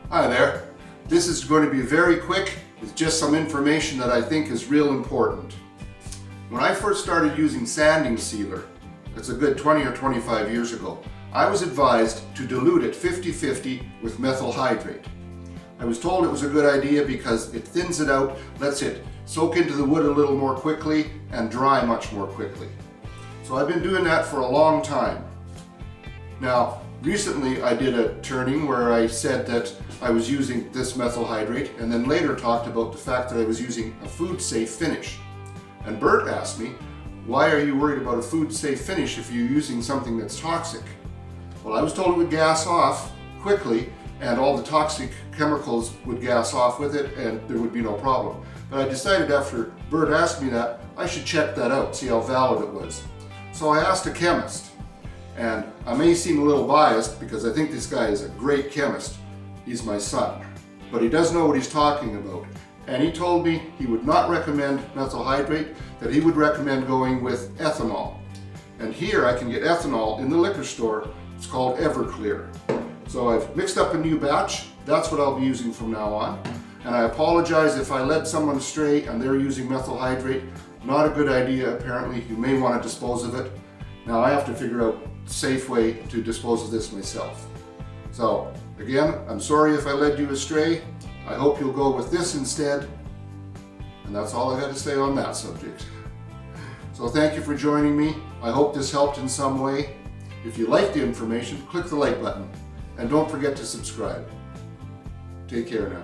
Hi there. This is going to be very quick with just some information that I think is real important. When I first started using sanding sealer, that's a good 20 or 25 years ago, I was advised to dilute it 50-50 with methyl hydrate. I was told it was a good idea because it thins it out, lets it soak into the wood a little more quickly and dry much more quickly. So I've been doing that for a long time. Now, recently I did a turning where I said that I was using this methyl hydrate and then later talked about the fact that I was using a food safe finish. And Bert asked me, why are you worried about a food safe finish if you're using something that's toxic? Well, I was told it would gas off quickly and all the toxic chemicals would gas off with it and there would be no problem. But I decided after Bert asked me that, I should check that out, see how valid it was. So I asked a chemist, and I may seem a little biased because I think this guy is a great chemist. He's my son, but he does know what he's talking about. And he told me he would not recommend methyl hydrate, that he would recommend going with ethanol. And here I can get ethanol in the liquor store. It's called Everclear. So I've mixed up a new batch. That's what I'll be using from now on. And I apologize if I led someone astray and they're using methyl hydrate. Not a good idea, apparently. You may want to dispose of it. Now I have to figure out a safe way to dispose of this myself. So again, I'm sorry if I led you astray. I hope you'll go with this instead. And that's all I got to say on that subject. So thank you for joining me. I hope this helped in some way. If you like the information, click the like button. And don't forget to subscribe. Take care now.